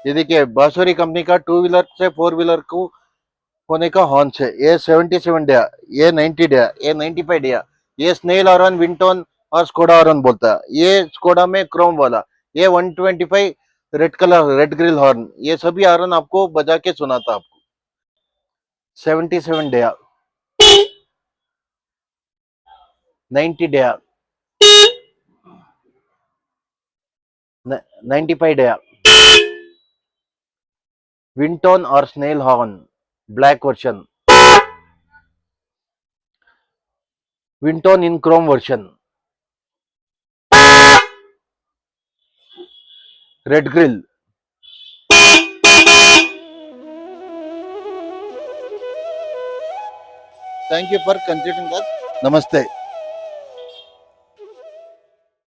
ये देखिए बांसुरी कंपनी का 2 व्हीलर से 4 व्हीलर को होने का हॉर्न है। ये 77 डे, ये 90 डे, ये 95 डे। ये स्नेल हॉर्न, विंटोन और स्कोडा हॉर्न बोलता है। ये स्कोडा में क्रोम वाला, ये 125 red colour red grill horn, ये सभी हॉर्न आपको बजा के सुनाता आपको। 77 डे, 90 डे, 95 डे, विंटोन और स्नेल हॉर्न ब्लैक वर्जन, विंटोन in chrome version, red grill. Thank you for considering us. नमस्ते।